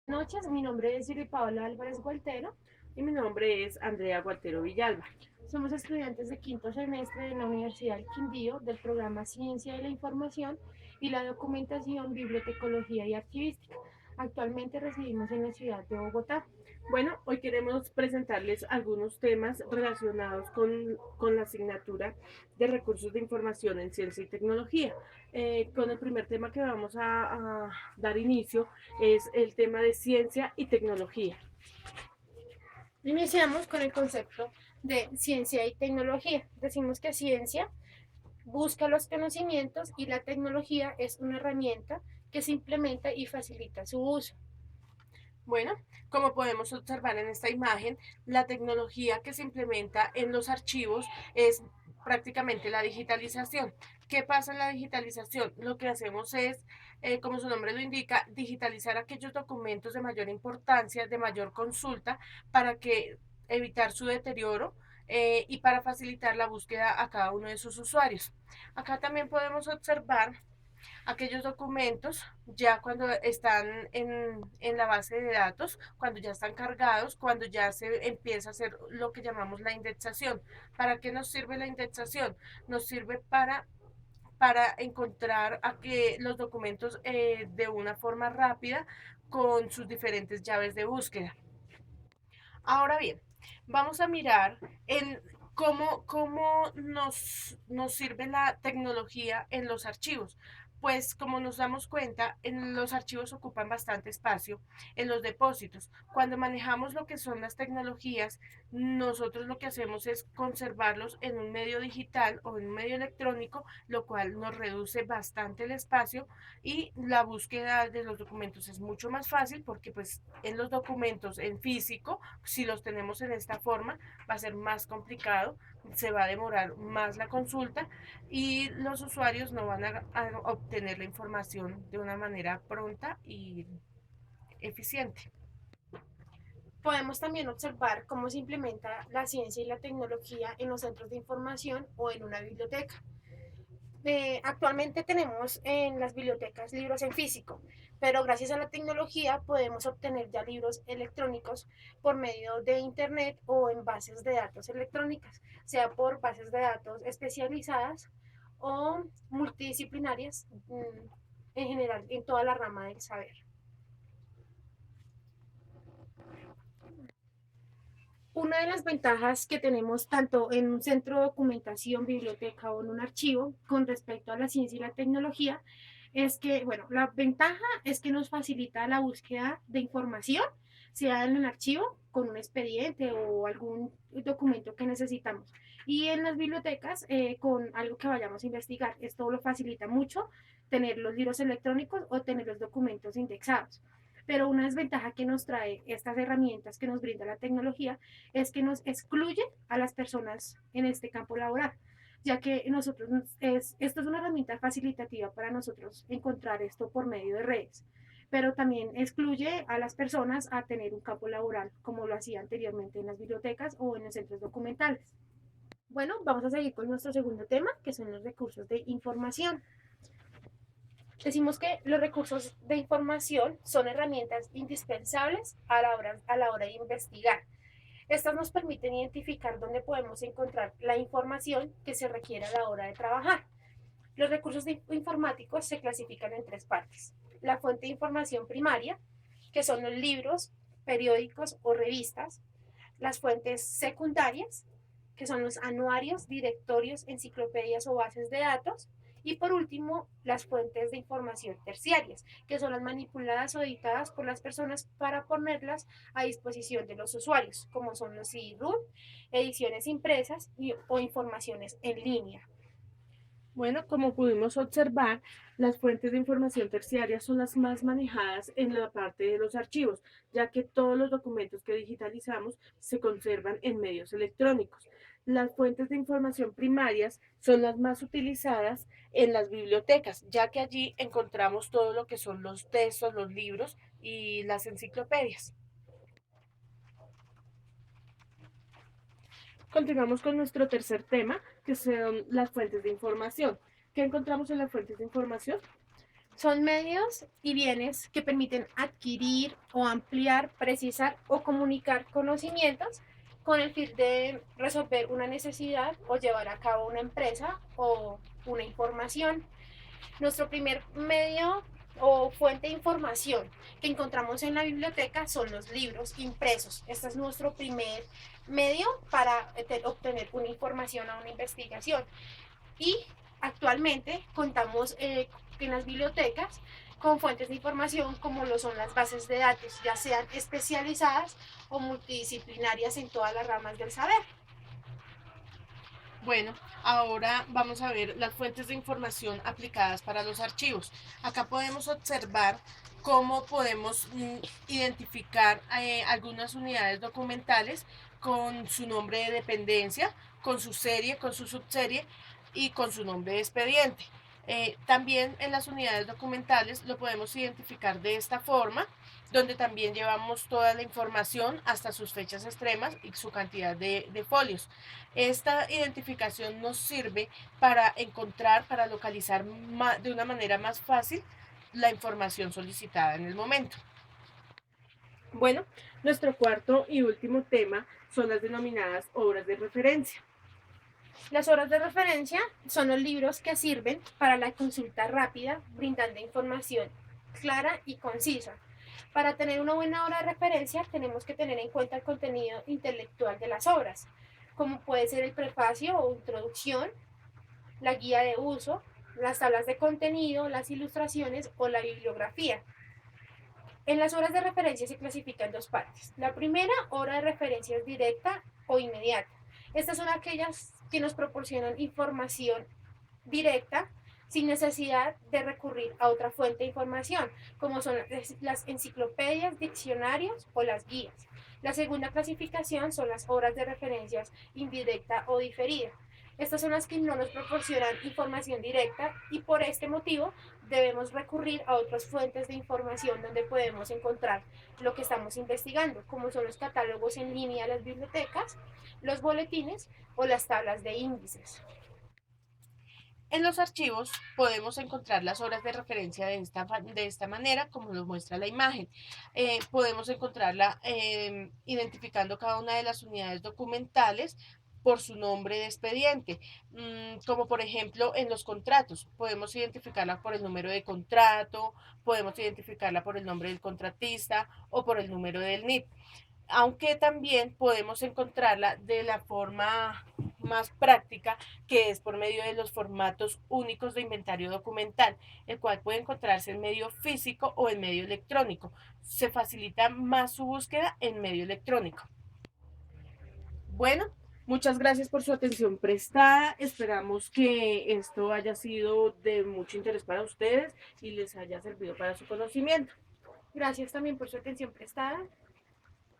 Noches, mi nombre es Yuri Paola Álvarez Gualtero. Y mi nombre es Andrea Gualtero Villalba. Somos estudiantes de quinto semestre de la Universidad del Quindío del programa Ciencia de la Información y la Documentación, Bibliotecología y Archivística. Actualmente residimos en la ciudad de Bogotá. Bueno, hoy queremos presentarles algunos temas relacionados con la asignatura de recursos de información en ciencia y tecnología. Con el primer tema que vamos a dar inicio es el tema de ciencia y tecnología. Iniciamos con el concepto de ciencia y tecnología. Decimos que ciencia busca los conocimientos y la tecnología es una herramienta que se implementa y facilita su uso. Bueno, como podemos observar en esta imagen, la tecnología que se implementa en los archivos es prácticamente la digitalización. ¿Qué pasa en la digitalización? Lo que hacemos es, como su nombre lo indica, digitalizar aquellos documentos de mayor importancia, de mayor consulta, para que evitar su deterioro y para facilitar la búsqueda a cada uno de sus usuarios. Acá también podemos observar aquellos documentos ya cuando están en la base de datos, cuando ya están cargados, cuando ya se empieza a hacer lo que llamamos la indexación. ¿Para qué nos sirve la indexación? Nos sirve para encontrar a que los documentos de una forma rápida con sus diferentes llaves de búsqueda. Ahora bien, vamos a mirar en cómo nos sirve la tecnología en los archivos. Pues como nos damos cuenta, en los archivos ocupan bastante espacio en los depósitos. Cuando manejamos lo que son las tecnologías, nosotros lo que hacemos es conservarlos en un medio digital o en un medio electrónico, lo cual nos reduce bastante el espacio y la búsqueda de los documentos es mucho más fácil porque pues en los documentos en físico, si los tenemos en esta forma, va a ser más complicado, se va a demorar más la consulta y los usuarios no van a obtener la información de una manera pronta y eficiente. Podemos también observar cómo se implementa la ciencia y la tecnología en los centros de información o en una biblioteca. Actualmente tenemos en las bibliotecas libros en físico, pero gracias a la tecnología podemos obtener ya libros electrónicos por medio de Internet o en bases de datos electrónicas, sea por bases de datos especializadas o multidisciplinarias en general en toda la rama del saber. Una de las ventajas que tenemos tanto en un centro de documentación, biblioteca o en un archivo con respecto a la ciencia y la tecnología es que, bueno, la ventaja es que nos facilita la búsqueda de información, sea en el archivo con un expediente o algún documento que necesitamos. Y en las bibliotecas con algo que vayamos a investigar. Esto lo facilita mucho tener los libros electrónicos o tener los documentos indexados. Pero una desventaja que nos trae estas herramientas que nos brinda la tecnología es que nos excluye a las personas en este campo laboral, ya que nosotros esto es una herramienta facilitativa para nosotros encontrar esto por medio de redes, pero también excluye a las personas a tener un campo laboral como lo hacía anteriormente en las bibliotecas o en los centros documentales. Bueno, vamos a seguir con nuestro segundo tema, que son los recursos de información. Decimos que los recursos de información son herramientas indispensables a la hora de investigar. Estas nos permiten identificar dónde podemos encontrar la información que se requiere a la hora de trabajar. Los recursos informáticos se clasifican en tres partes. La fuente de información primaria, que son los libros, periódicos o revistas. Las fuentes secundarias, que son los anuarios, directorios, enciclopedias o bases de datos. Y por último, las fuentes de información terciarias, que son las manipuladas o editadas por las personas para ponerlas a disposición de los usuarios, como son los CD-ROOM, ediciones impresas o informaciones en línea. Bueno, como pudimos observar, las fuentes de información terciaria son las más manejadas en la parte de los archivos, ya que todos los documentos que digitalizamos se conservan en medios electrónicos. Las fuentes de información primarias son las más utilizadas en las bibliotecas, ya que allí encontramos todo lo que son los textos, los libros y las enciclopedias. Continuamos con nuestro tercer tema, que son las fuentes de información. ¿Qué encontramos en las fuentes de información? Son medios y bienes que permiten adquirir o ampliar, precisar o comunicar conocimientos con el fin de resolver una necesidad o llevar a cabo una empresa o una información. Nuestro primer medio o fuente de información que encontramos en la biblioteca son los libros impresos. Este es nuestro primer medio para obtener una información o una investigación. Y actualmente contamos en las bibliotecas con fuentes de información como lo son las bases de datos, ya sean especializadas o multidisciplinarias en todas las ramas del saber. Bueno, ahora vamos a ver las fuentes de información aplicadas para los archivos. Acá podemos observar cómo podemos identificar algunas unidades documentales con su nombre de dependencia, con su serie, con su subserie y con su nombre de expediente. También en las unidades documentales lo podemos identificar de esta forma, donde también llevamos toda la información hasta sus fechas extremas y su cantidad de folios. Esta identificación nos sirve para encontrar, para localizar de una manera más fácil la información solicitada en el momento. Bueno, nuestro cuarto y último tema son las denominadas obras de referencia. Las obras de referencia son los libros que sirven para la consulta rápida, brindando información clara y concisa. Para tener una buena obra de referencia tenemos que tener en cuenta el contenido intelectual de las obras, como puede ser el prefacio o introducción, la guía de uso, las tablas de contenido, las ilustraciones o la bibliografía. En las obras de referencia se clasifican en dos partes. La primera, obra de referencia es directa o inmediata. Estas son aquellas que nos proporcionan información directa sin necesidad de recurrir a otra fuente de información, como son las enciclopedias, diccionarios o las guías. La segunda clasificación son las obras de referencias indirecta o diferida. Estas son las que no nos proporcionan información directa y por este motivo debemos recurrir a otras fuentes de información donde podemos encontrar lo que estamos investigando, como son los catálogos en línea de las bibliotecas, los boletines o las tablas de índices. En los archivos podemos encontrar las obras de referencia de esta manera, como nos muestra la imagen. Podemos encontrarla identificando cada una de las unidades documentales por su nombre de expediente, como por ejemplo en los contratos, podemos identificarla por el número de contrato, podemos identificarla por el nombre del contratista o por el número del NIP, aunque también podemos encontrarla de la forma más práctica, que es por medio de los formatos únicos de inventario documental, el cual puede encontrarse en medio físico o en medio electrónico. Se facilita más su búsqueda en medio electrónico. Bueno, muchas gracias por su atención prestada. Esperamos que esto haya sido de mucho interés para ustedes y les haya servido para su conocimiento. Gracias también por su atención prestada.